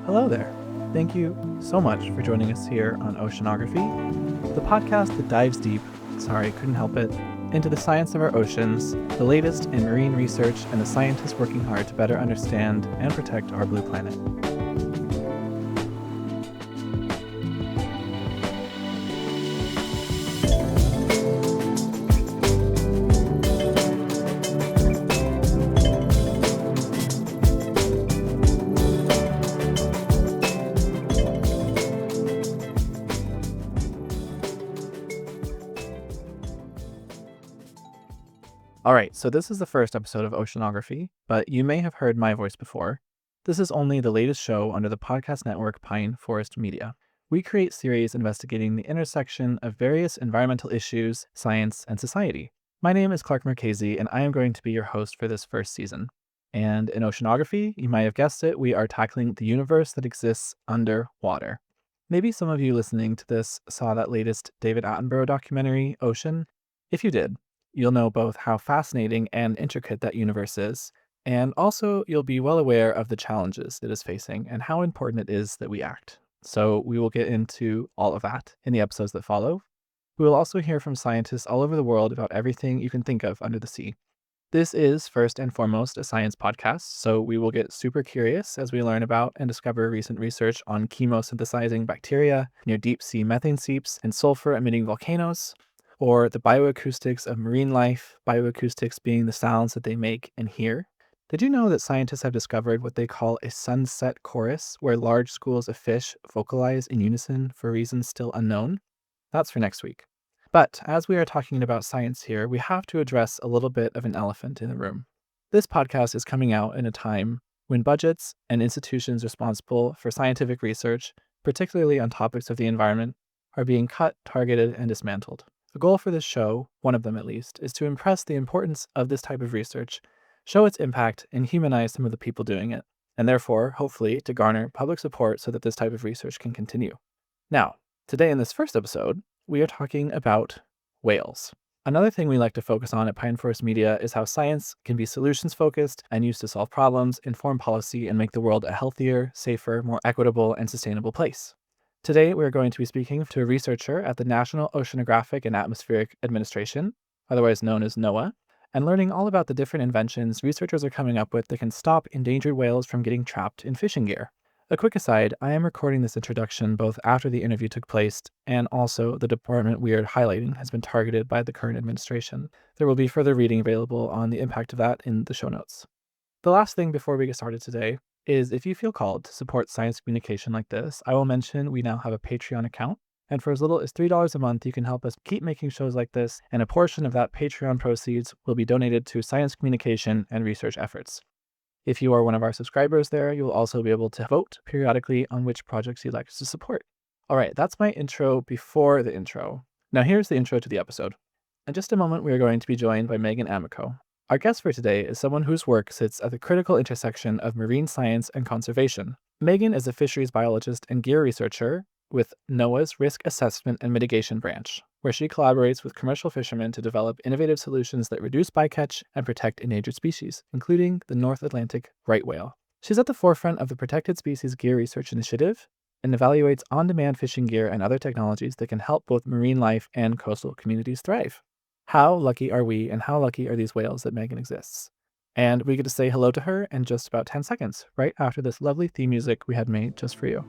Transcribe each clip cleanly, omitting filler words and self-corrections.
Hello there. Thank you so much for joining us here on Oceanography, the podcast that dives deep, couldn't help it, into the science of our oceans, the latest in marine research, and the scientists working hard to better understand and protect our blue planet. All right, so this is the first episode of Oceanography, but you may have heard my voice before. This is only the latest show under the podcast network Pine Forest Media. We create series investigating the intersection of various environmental issues, science, and society. My name is Clark Marchese, and I am going to be your host for this first season. And in Oceanography, you might have guessed it, we are tackling the universe that exists underwater. Maybe some of you listening to this saw that latest David Attenborough documentary, Ocean. If you did, you'll know both how fascinating and intricate that universe is, and also you'll be well aware of the challenges it is facing and how important it is that we act. So we will get into all of that in the episodes that follow. We will also hear from scientists all over the world about everything you can think of under the sea. This is first and foremost a science podcast, so we will get super curious as we learn about and discover recent research on chemosynthesizing bacteria near deep sea methane seeps and sulfur-emitting volcanoes, or the bioacoustics of marine life, bioacoustics being the sounds that they make and hear. Did you know that scientists have discovered what they call a sunset chorus, where large schools of fish vocalize in unison for reasons still unknown? That's for next week. But as we are talking about science here, we have to address a little bit of an elephant in the room. This podcast is coming out in a time when budgets and institutions responsible for scientific research, particularly on topics of the environment, are being cut, targeted, and dismantled. The goal for this show, one of them at least, is to impress the importance of this type of research, show its impact, and humanize some of the people doing it, and therefore, hopefully, to garner public support so that this type of research can continue. Now, today in this first episode, we are talking about whales. Another thing we like to focus on at Pine Forest Media is how science can be solutions-focused and used to solve problems, inform policy, and make the world a healthier, safer, more equitable, and sustainable place. Today, we're going to be speaking to a researcher at the National Oceanographic and Atmospheric Administration, otherwise known as NOAA, and learning all about the different inventions researchers are coming up with that can stop endangered whales from getting trapped in fishing gear. A quick aside, I am recording this introduction both after the interview took place and also the department we are highlighting has been targeted by the current administration. There will be further reading available on the impact of that in the show notes. The last thing before we get started today is if you feel called to support science communication like this, I will mention we now have a Patreon account, and for as little as $3 a month, you can help us keep making shows like this, and a portion of that Patreon proceeds will be donated to science communication and research efforts. If you are one of our subscribers there, you will also be able to vote periodically on which projects you'd like us to support. All right, that's my intro before the intro. Now here's the intro to the episode. In just a moment, we are going to be joined by Megan Amico. Our guest for today is someone whose work sits at the critical intersection of marine science and conservation. Megan is a fisheries biologist and gear researcher with NOAA's Risk Assessment and Mitigation Branch, where she collaborates with commercial fishermen to develop innovative solutions that reduce bycatch and protect endangered species, including the North Atlantic right whale. She's at the forefront of the Protected Species Gear Research Initiative and evaluates on-demand fishing gear and other technologies that can help both marine life and coastal communities thrive. How lucky are we, and how lucky are these whales that Megan exists? And we get to say hello to her in just about 10 seconds, right after this lovely theme music we had made just for you.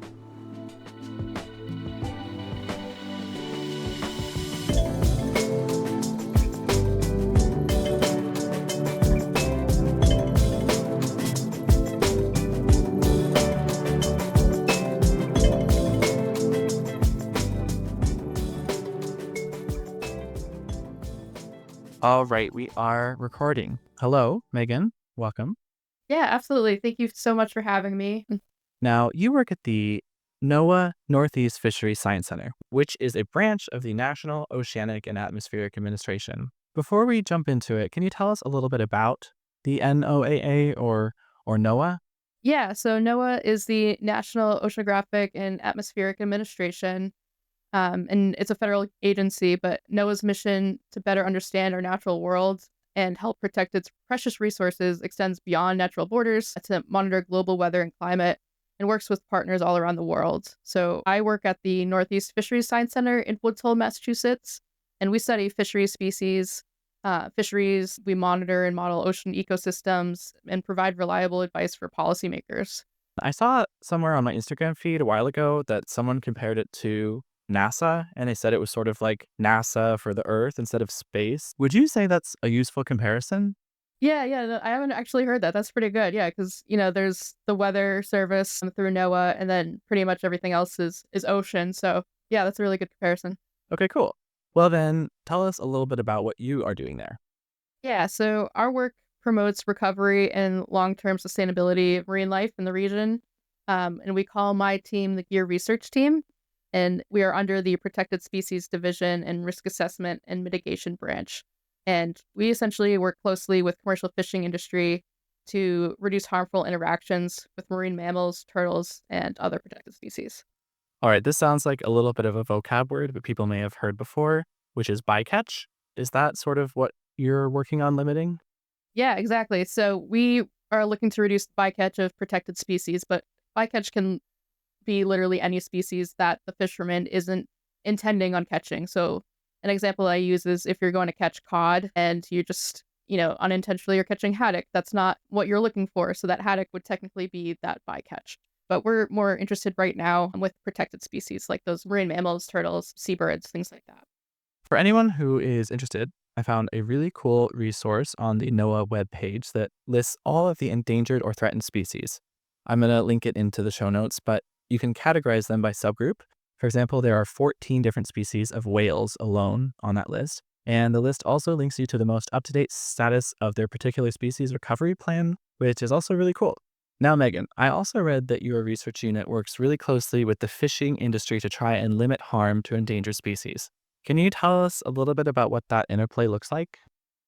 All right, we are recording. Hello, Megan. Welcome. Yeah, absolutely. Thank you so much for having me. Now, you work at the NOAA Northeast Fisheries Science Center, which is a branch of the National Oceanic and Atmospheric Administration. Before we jump into it, can you tell us a little bit about the NOAA or NOAA? Yeah, so NOAA is the National Oceanographic and Atmospheric Administration, and it's a federal agency, but NOAA's mission to better understand our natural world and help protect its precious resources extends beyond natural borders to monitor global weather and climate and works with partners all around the world. So I work at the Northeast Fisheries Science Center in Woods Hole, Massachusetts, and we study fisheries species. Fisheries, we monitor and model ocean ecosystems and provide reliable advice for policymakers. I saw somewhere on my Instagram feed a while ago that someone compared it to NASA, and they said it was sort of like NASA for the Earth instead of space. Would you say that's a useful comparison? Yeah, yeah, no, I haven't actually heard that. That's pretty good. Yeah, because there's the weather service through NOAA, and then pretty much everything else is ocean. So yeah, that's a really good comparison. Okay, cool. Well, then tell us a little bit about what you are doing there. Yeah, so our work promotes recovery and long-term sustainability of marine life in the region, and we call my team the Gear Research Team, and we are under the Protected Species Division and Risk Assessment and Mitigation Branch. And we essentially work closely with commercial fishing industry to reduce harmful interactions with marine mammals, turtles, and other protected species. All right, this sounds like a little bit of a vocab word, but people may have heard before, which is bycatch. Is that sort of what you're working on limiting? Yeah, exactly. So we are looking to reduce the bycatch of protected species, but bycatch can be literally any species that the fisherman isn't intending on catching. So an example I use is if you're going to catch cod and you just, unintentionally you're catching haddock, that's not what you're looking for. So that haddock would technically be that bycatch. But we're more interested right now with protected species like those marine mammals, turtles, seabirds, things like that. For anyone who is interested, I found a really cool resource on the NOAA webpage that lists all of the endangered or threatened species. I'm going to link it into the show notes, but you can categorize them by subgroup. For example, there are 14 different species of whales alone on that list. And the list also links you to the most up-to-date status of their particular species recovery plan, which is also really cool. Now, Megan, I also read that your research unit works really closely with the fishing industry to try and limit harm to endangered species. Can you tell us a little bit about what that interplay looks like?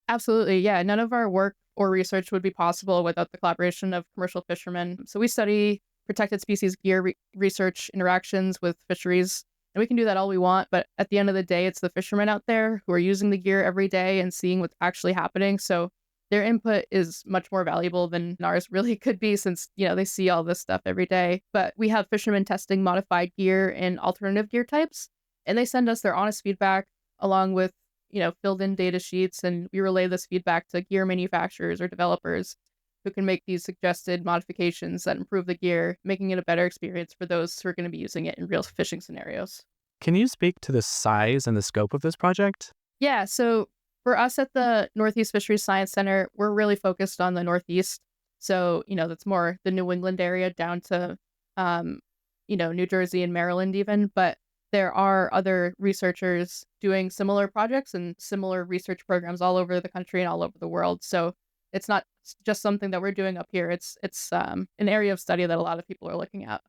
Absolutely. Yeah. None of our work or research would be possible without the collaboration of commercial fishermen. So we study protected species gear research interactions with fisheries, and we can do that all we want. But at the end of the day, it's the fishermen out there who are using the gear every day and seeing what's actually happening. So their input is much more valuable than ours really could be since, they see all this stuff every day. But we have fishermen testing modified gear and alternative gear types, and they send us their honest feedback along with filled in data sheets, and we relay this feedback to gear manufacturers or developers who can make these suggested modifications that improve the gear, making it a better experience for those who are going to be using it in real fishing scenarios. Can you speak to the size and the scope of this project? Yeah, so for us at the Northeast Fisheries Science Center, we're really focused on the Northeast. So, that's more the New England area down to, New Jersey and Maryland even. But there are other researchers doing similar projects and similar research programs all over the country and all over the world. So it's not just something that we're doing up here. It's an area of study that a lot of people are looking at.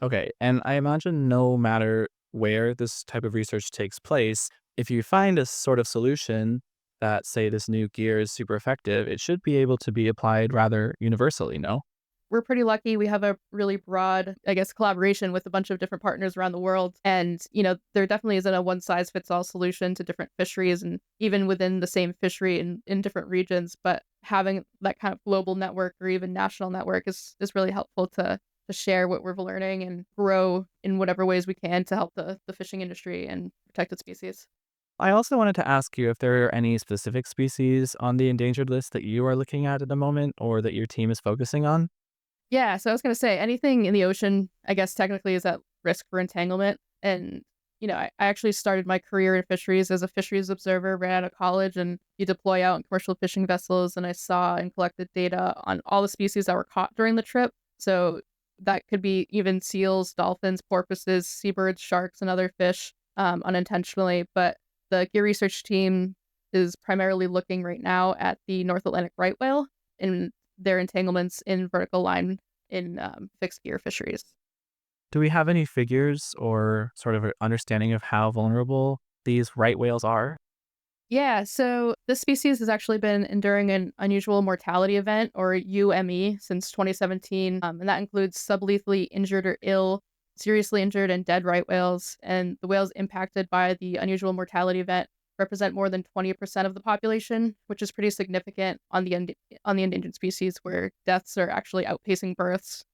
Okay, and I imagine no matter where this type of research takes place, if you find a sort of solution that, say, this new gear is super effective, it should be able to be applied rather universally, no? We're pretty lucky. We have a really broad, I guess, collaboration with a bunch of different partners around the world. And, there definitely isn't a one size fits all solution to different fisheries and even within the same fishery in different regions. But having that kind of global network or even national network is really helpful to share what we're learning and grow in whatever ways we can to help the fishing industry and protected species. I also wanted to ask you if there are any specific species on the endangered list that you are looking at the moment or that your team is focusing on. Yeah, so I was gonna say anything in the ocean, I guess technically is at risk for entanglement. And, I actually started my career in fisheries as a fisheries observer right out of college, and you deploy out in commercial fishing vessels, and I saw and collected data on all the species that were caught during the trip. So that could be even seals, dolphins, porpoises, seabirds, sharks, and other fish unintentionally. But the gear research team is primarily looking right now at the North Atlantic right whale and their entanglements in vertical line in fixed gear fisheries. Do we have any figures or sort of an understanding of how vulnerable these right whales are? Yeah, so this species has actually been enduring an unusual mortality event, or UME, since 2017, and that includes sublethally injured or ill, seriously injured, and dead right whales. And the whales impacted by the unusual mortality event represent more than 20% of the population, which is pretty significant on the endangered species, where deaths are actually outpacing births.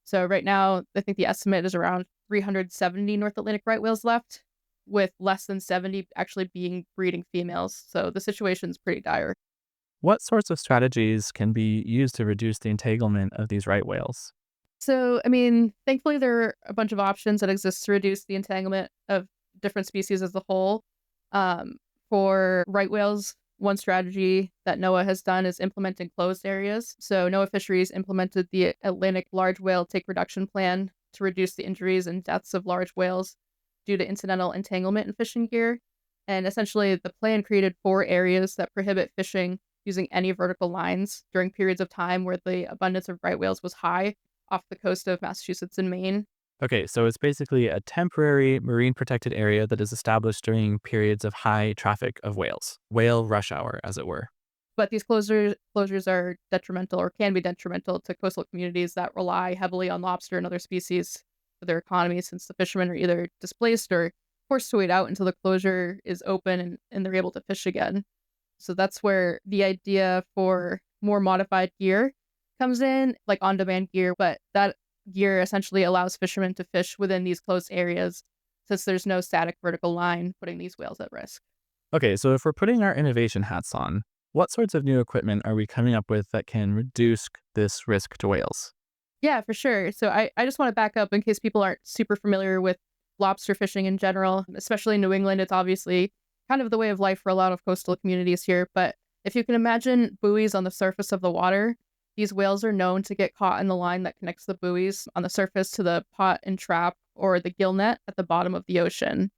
So right now, I think the estimate is around 370 North Atlantic right whales left, with less than 70 actually being breeding females. So the situation's pretty dire. What sorts of strategies can be used to reduce the entanglement of these right whales? So, I mean, thankfully, there are a bunch of options that exist to reduce the entanglement of different species as a whole. Um, for right whales, one strategy that NOAA has done is implementing closed areas. So, NOAA Fisheries implemented the Atlantic Large Whale Take Reduction Plan to reduce the injuries and deaths of large whales due to incidental entanglement in fishing gear. And essentially, the plan created 4 areas that prohibit fishing using any vertical lines during periods of time where the abundance of right whales was high off the coast of Massachusetts and Maine. Okay, so it's basically a temporary marine protected area that is established during periods of high traffic of whales, whale rush hour, as it were. But these closures are detrimental or can be detrimental to coastal communities that rely heavily on lobster and other species for their economy, since the fishermen are either displaced or forced to wait out until the closure is open and they're able to fish again. So that's where the idea for more modified gear comes in, like on demand gear, but that gear essentially allows fishermen to fish within these closed areas since there's no static vertical line putting these whales at risk. Okay, so if we're putting our innovation hats on, what sorts of new equipment are we coming up with that can reduce this risk to whales? Yeah, for sure. So I just want to back up in case people aren't super familiar with lobster fishing in general, especially in New England. It's obviously kind of the way of life for a lot of coastal communities here. But if you can imagine buoys on the surface of the water, these whales are known to get caught in the line that connects the buoys on the surface to the pot and trap or the gill net at the bottom of the ocean.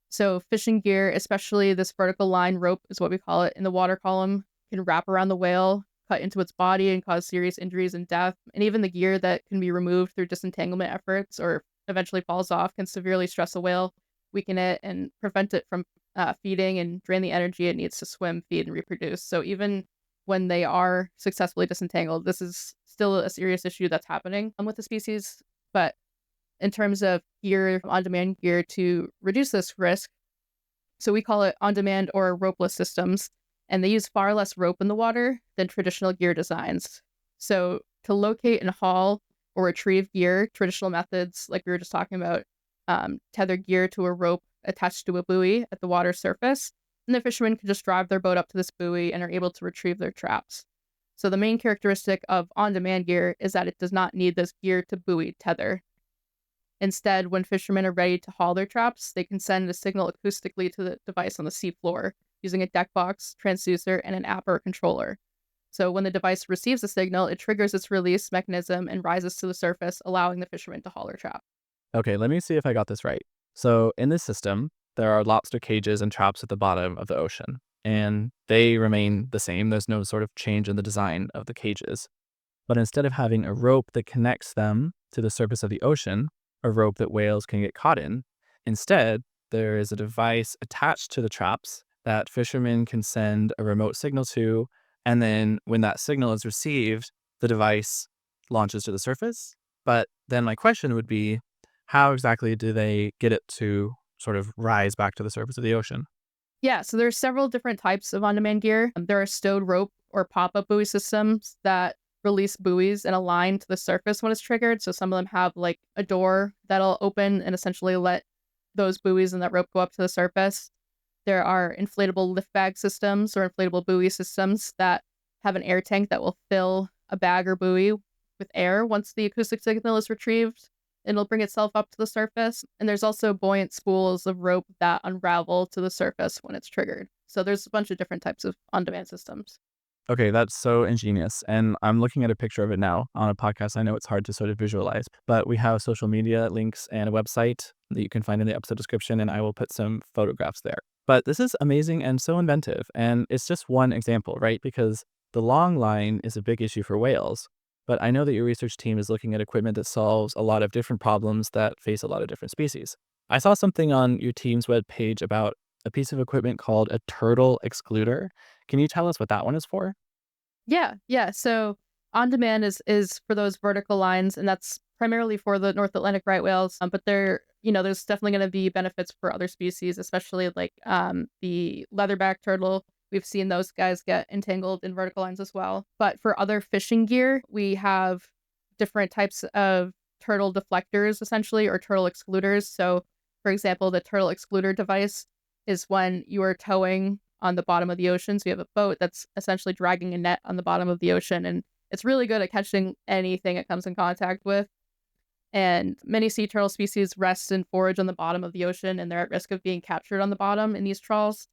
So fishing gear, especially this vertical line rope is what we call it in the water column, can wrap around the whale, cut into its body and cause serious injuries and death. And even the gear that can be removed through disentanglement efforts or eventually falls off can severely stress a whale, weaken it, and prevent it from feeding and drain the energy it needs to swim, feed, and reproduce. So even when they are successfully disentangled, this is still a serious issue that's happening with the species. But in terms of gear, on demand gear to reduce this risk, so we call it on demand or ropeless systems, and they use far less rope in the water than traditional gear designs. So to locate and haul or retrieve gear, traditional methods, like we were just talking about, tether gear to a rope attached to a buoy at the water surface, and the fishermen can just drive their boat up to this buoy and are able to retrieve their traps. So the main characteristic of on-demand gear is that it does not need this gear to buoy tether. Instead, when fishermen are ready to haul their traps, they can send a signal acoustically to the device on the seafloor using a deck box, transducer, and an app or controller. So when the device receives the signal, it triggers its release mechanism and rises to the surface, allowing the fisherman to haul their trap. Okay, let me see if I got this right. So in this system, there are lobster cages and traps at the bottom of the ocean, and they remain the same. There's no sort of change in the design of the cages. But instead of having a rope that connects them to the surface of the ocean, a rope that whales can get caught in, instead, there is a device attached to the traps that fishermen can send a remote signal to, and then when that signal is received, the device launches to the surface. But then my question would be, how exactly do they get it to sort of rise back to the surface of the ocean? Yeah, so there's several different types of on-demand gear. There are stowed rope or pop-up buoy systems that release buoys in a line to the surface when it's triggered. So some of them have like a door that'll open and essentially let those buoys and that rope go up to the surface. There are inflatable lift bag systems or inflatable buoy systems that have an air tank that will fill a bag or buoy with air once the acoustic signal is retrieved. It'll bring itself up to the surface. And there's also buoyant spools of rope that unravel to the surface when it's triggered. So there's a bunch of different types of on-demand systems. Okay, that's so ingenious. And I'm looking at a picture of it now on a podcast. I know it's hard to sort of visualize, but we have social media links and a website that you can find in the episode description, and I will put some photographs there. But this is amazing and so inventive. And it's just one example, right? Because the long line is a big issue for whales. But I know that your research team is looking at equipment that solves a lot of different problems that face a lot of different species. I saw something on your team's webpage about a piece of equipment called a turtle excluder. Can you tell us what that one is for? Yeah. So on demand is for those vertical lines, and that's primarily for the North Atlantic right whales. But there's definitely going to be benefits for other species, especially like the leatherback turtle. We've seen those guys get entangled in vertical lines as well. But for other fishing gear, we have different types of turtle deflectors, essentially, or turtle excluders. So, for example, the turtle excluder device is when you are towing on the bottom of the ocean. So you have a boat that's essentially dragging a net on the bottom of the ocean, and it's really good at catching anything it comes in contact with. And many sea turtle species rest and forage on the bottom of the ocean, and they're at risk of being captured on the bottom in these trawls.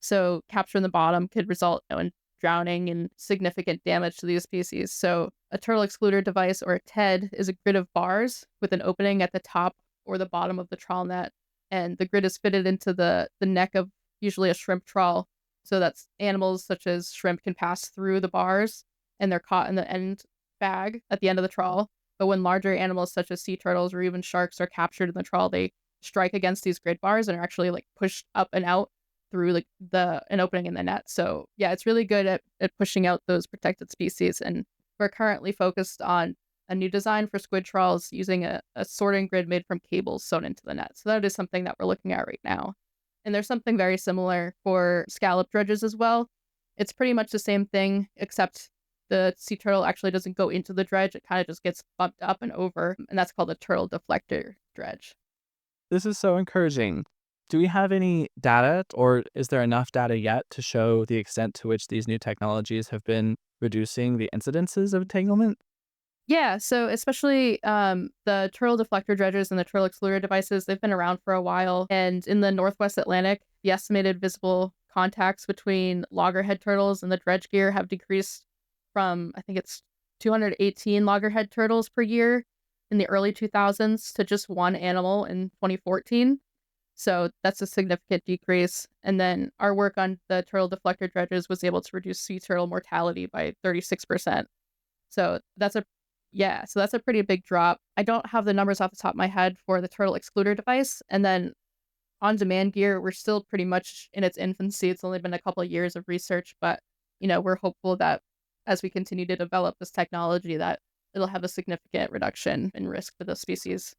So capture in the bottom could result in drowning and significant damage to these species. So a turtle excluder device, or a TED, is a grid of bars with an opening at the top or the bottom of the trawl net. And the grid is fitted into the neck of usually a shrimp trawl, so that animals such as shrimp can pass through the bars and they're caught in the end bag at the end of the trawl. But when larger animals such as sea turtles or even sharks are captured in the trawl, they strike against these grid bars and are actually like pushed up and out through like an opening in the net. So yeah, it's really good at pushing out those protected species. And we're currently focused on a new design for squid trawls using a sorting grid made from cables sewn into the net. So that is something that we're looking at right now. And there's something very similar for scallop dredges as well. It's pretty much the same thing, except the sea turtle actually doesn't go into the dredge. It kind of just gets bumped up and over, and that's called a turtle deflector dredge. This is so encouraging. Do we have any data, or is there enough data yet to show the extent to which these new technologies have been reducing the incidences of entanglement? Yeah, so especially the turtle deflector dredges and the turtle excluder devices, they've been around for a while. And in the Northwest Atlantic, the estimated visible contacts between loggerhead turtles and the dredge gear have decreased from, I think it's 218 loggerhead turtles per year in the early 2000s to just one animal in 2014. So that's a significant decrease. And then our work on the turtle deflector dredges was able to reduce sea turtle mortality by 36%. So that's a pretty big drop. I don't have the numbers off the top of my head for the turtle excluder device. And then on-demand gear, we're still pretty much in its infancy. It's only been a couple of years of research, but we're hopeful that as we continue to develop this technology, that it'll have a significant reduction in risk for the species.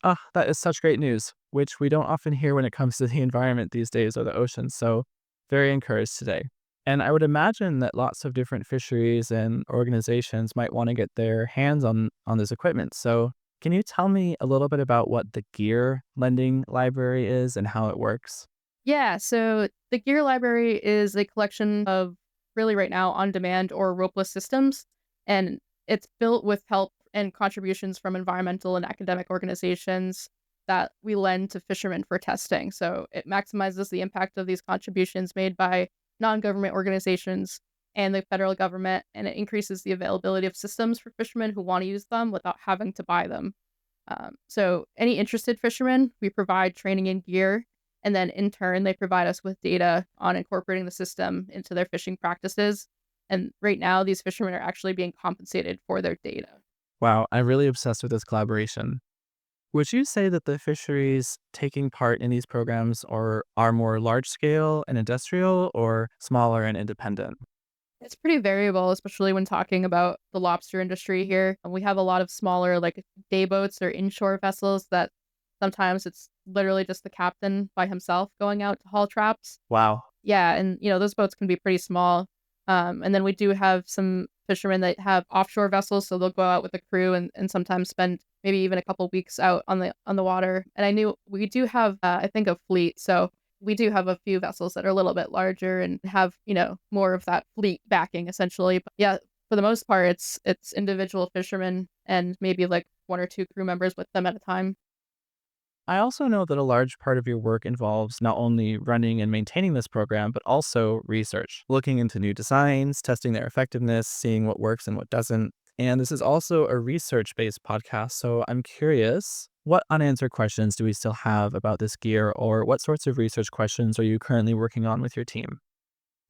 Ah, that is such great news, which we don't often hear when it comes to the environment these days or the ocean. So very encouraged today. And I would imagine that lots of different fisheries and organizations might want to get their hands on this equipment. So can you tell me a little bit about what the gear lending library is and how it works? Yeah, so the gear library is a collection of really right now on-demand or ropeless systems, and it's built with help and contributions from environmental and academic organizations that we lend to fishermen for testing. So it maximizes the impact of these contributions made by non-government organizations and the federal government, and it increases the availability of systems for fishermen who want to use them without having to buy them. So any interested fishermen, we provide training and gear, and then in turn, they provide us with data on incorporating the system into their fishing practices. And right now, these fishermen are actually being compensated for their data. Wow, I'm really obsessed with this collaboration. Would you say that the fisheries taking part in these programs are more large scale and industrial or smaller and independent? It's pretty variable, especially when talking about the lobster industry here. And we have a lot of smaller, like day boats or inshore vessels that sometimes it's literally just the captain by himself going out to haul traps. Wow. Yeah, and those boats can be pretty small. And then we do have some fishermen that have offshore vessels, so they'll go out with a crew and sometimes spend maybe even a couple weeks out on the water. And I knew we do have I think a fleet, so we do have a few vessels that are a little bit larger and have more of that fleet backing essentially. But yeah, for the most part, it's individual fishermen and maybe like one or two crew members with them at a time. I also know that a large part of your work involves not only running and maintaining this program, but also research, looking into new designs, testing their effectiveness, seeing what works and what doesn't. And this is also a research based podcast. So I'm curious, what unanswered questions do we still have about this gear, or what sorts of research questions are you currently working on with your team?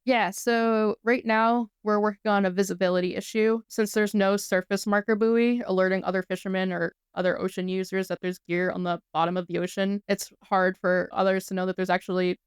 Yeah, so right now we're working on a visibility issue. Since there's no surface marker buoy alerting other fishermen or other ocean users that there's gear on the bottom of the ocean, it's hard for others to know that there's actually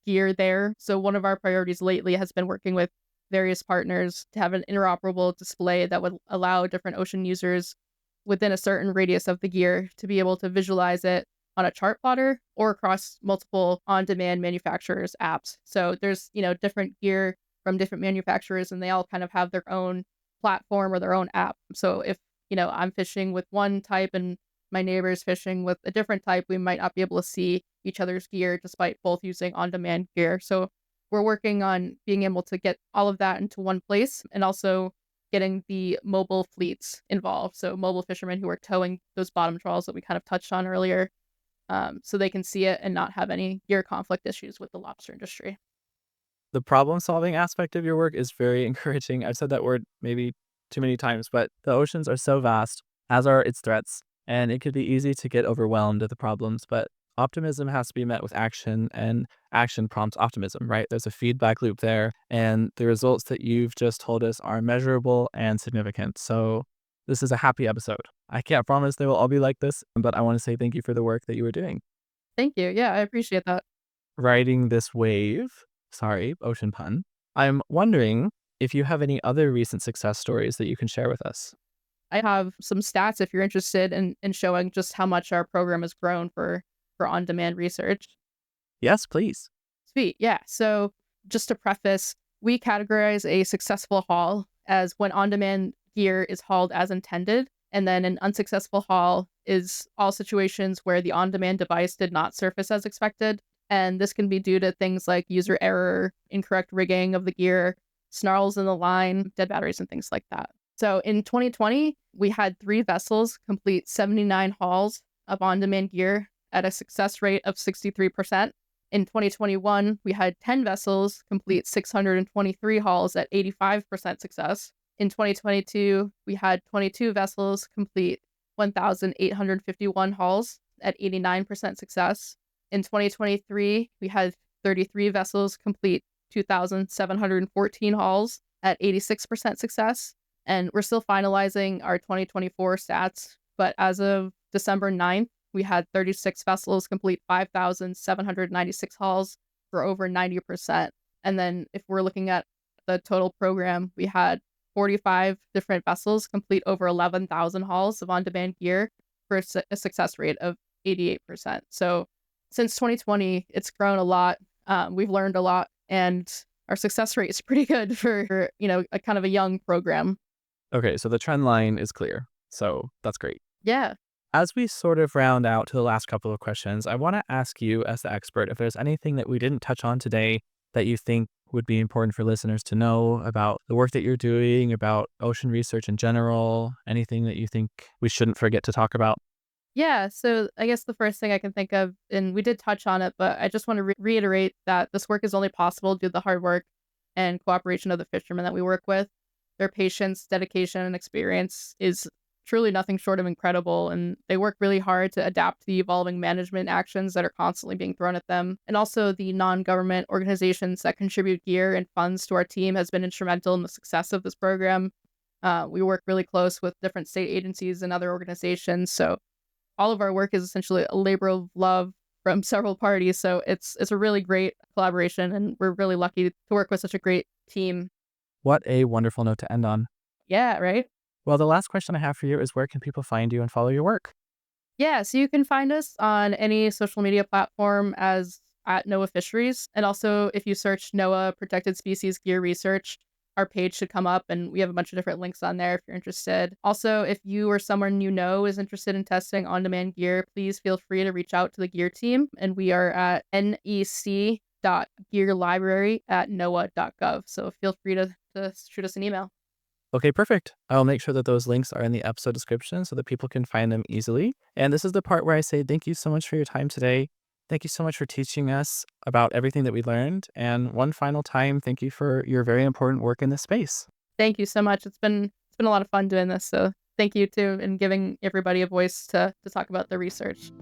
gear there. So one of our priorities lately has been working with various partners to have an interoperable display that would allow different ocean users within a certain radius of the gear to be able to visualize it on a chart plotter or across multiple on-demand manufacturers' apps. So there's, different gear from different manufacturers and they all kind of have their own platform or their own app. So if I'm fishing with one type and my neighbor's fishing with a different type, we might not be able to see each other's gear despite both using on-demand gear. So we're working on being able to get all of that into one place and also getting the mobile fleets involved. So mobile fishermen who are towing those bottom trawls that we kind of touched on earlier, so they can see it and not have any gear conflict issues with the lobster industry. The problem-solving aspect of your work is very encouraging. I've said that word maybe too many times, but the oceans are so vast, as are its threats, and it could be easy to get overwhelmed at the problems, but optimism has to be met with action, and action prompts optimism, right? There's a feedback loop there, and the results that you've just told us are measurable and significant. So this is a happy episode. I can't promise they will all be like this, but I want to say thank you for the work that you were doing. Thank you. Yeah, I appreciate that. Riding this wave, sorry, ocean pun, I'm wondering if you have any other recent success stories that you can share with us. I have some stats if you're interested in showing just how much our program has grown for on-demand research. Yes, please. Sweet. Yeah. So just to preface, we categorize a successful haul as when on-demand gear is hauled as intended, and then an unsuccessful haul is all situations where the on-demand device did not surface as expected. And this can be due to things like user error, incorrect rigging of the gear, snarls in the line, dead batteries, and things like that. So in 2020, we had 3 vessels complete 79 hauls of on-demand gear at a success rate of 63%. In 2021, we had 10 vessels complete 623 hauls at 85% success. In 2022, we had 22 vessels complete 1,851 hauls at 89% success. In 2023, we had 33 vessels complete 2,714 hauls at 86% success. And we're still finalizing our 2024 stats, but as of December 9th, we had 36 vessels complete 5,796 hauls for over 90%. And then if we're looking at the total program, we had 45 different vessels complete over 11,000 hauls of on-demand gear for a success rate of 88%. So since 2020, it's grown a lot. We've learned a lot, and our success rate is pretty good for a kind of a young program. Okay, so the trend line is clear. So that's great. Yeah. As we sort of round out to the last couple of questions, I want to ask you, as the expert, if there's anything that we didn't touch on today that you think would be important for listeners to know about the work that you're doing, about ocean research in general, anything that you think we shouldn't forget to talk about. Yeah, so I guess the first thing I can think of, and we did touch on it, but I just want to reiterate that this work is only possible due to the hard work and cooperation of the fishermen that we work with. Their patience, dedication, and experience is truly nothing short of incredible, and they work really hard to adapt to the evolving management actions that are constantly being thrown at them. And also the non-government organizations that contribute gear and funds to our team has been instrumental in the success of this program. We work really close with different state agencies and other organizations, so all of our work is essentially a labor of love from several parties. So it's a really great collaboration, and we're really lucky to work with such a great team. What a wonderful note to end on. Yeah, right? Well, the last question I have for you is, where can people find you and follow your work? Yeah, so you can find us on any social media platform as at NOAA Fisheries. And also, if you search NOAA Protected Species Gear Research, our page should come up, and we have a bunch of different links on there if you're interested. Also, if you or someone you know is interested in testing on-demand gear, please feel free to reach out to the gear team. And we are at nec.gearlibrary@noaa.gov. So feel free to shoot us an email. Okay, perfect. I'll make sure that those links are in the episode description so that people can find them easily. And this is the part where I say thank you so much for your time today. Thank you so much for teaching us about everything that we learned. And one final time, thank you for your very important work in this space. Thank you so much. It's been a lot of fun doing this. So thank you too, and giving everybody a voice to talk about the research.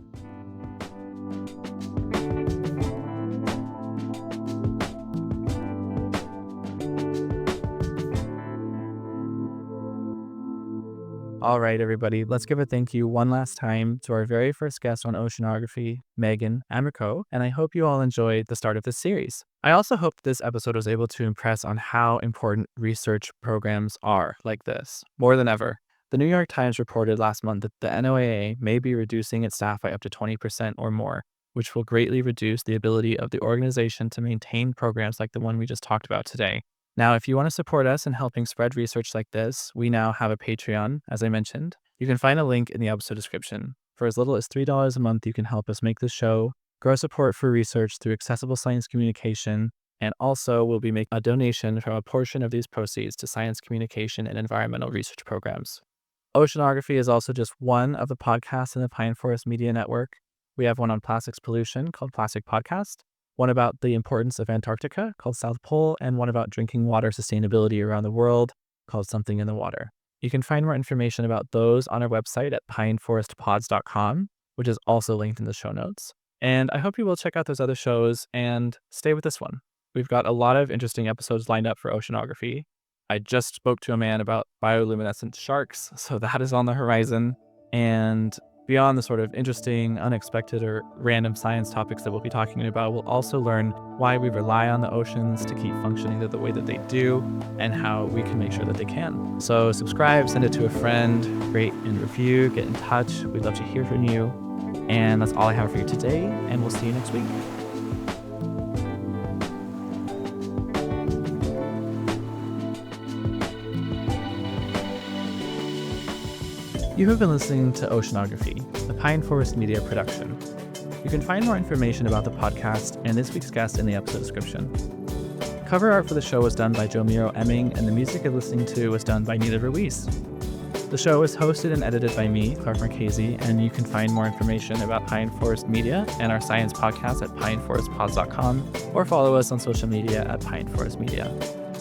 All right, everybody, let's give a thank you one last time to our very first guest on Oceanography, Megan Amico, and I hope you all enjoyed the start of this series. I also hope this episode was able to impress on how important research programs are like this, more than ever. The New York Times reported last month that the NOAA may be reducing its staff by up to 20% or more, which will greatly reduce the ability of the organization to maintain programs like the one we just talked about today. Now, if you want to support us in helping spread research like this, we now have a Patreon, as I mentioned. You can find a link in the episode description. For as little as $3 a month, you can help us make this show, grow support for research through accessible science communication, and also we'll be making a donation from a portion of these proceeds to science communication and environmental research programs. Oceanography is also just one of the podcasts in the Pine Forest Media Network. We have one on plastics pollution called Plastic Podcast, one about the importance of Antarctica called South Pole, and one about drinking water sustainability around the world called Something in the Water. You can find more information about those on our website at pineforestpods.com, which is also linked in the show notes. And I hope you will check out those other shows and stay with this one. We've got a lot of interesting episodes lined up for Oceanography. I just spoke to a man about bioluminescent sharks, so that is on the horizon. And beyond the sort of interesting, unexpected, or random science topics that we'll be talking about, we'll also learn why we rely on the oceans to keep functioning the way that they do and how we can make sure that they can. So subscribe, send it to a friend, rate and review, get in touch. We'd love to hear from you. And that's all I have for you today, and we'll see you next week. You have been listening to Oceanography, the Pine Forest Media production. You can find more information about the podcast and this week's guest in the episode description. Cover art for the show was done by Joe Miro Emming, and the music you're listening to was done by Nita Ruiz. The show is hosted and edited by me, Clark Marchese, and you can find more information about Pine Forest Media and our science podcast at pineforestpods.com, or follow us on social media at Pine Forest Media.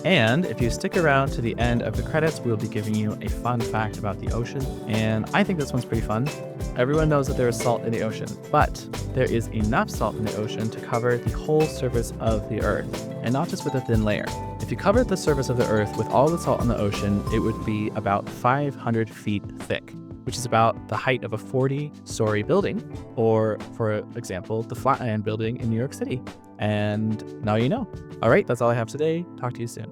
And if you stick around to the end of the credits, we'll be giving you a fun fact about the ocean. And I think this one's pretty fun. Everyone knows that there is salt in the ocean, but there is enough salt in the ocean to cover the whole surface of the Earth, and not just with a thin layer. If you covered the surface of the Earth with all the salt in the ocean, it would be about 500 feet thick, which is about the height of a 40-story building, or, for example, the Flatiron Building in New York City. And now you know. All right, that's all I have today. Talk to you soon.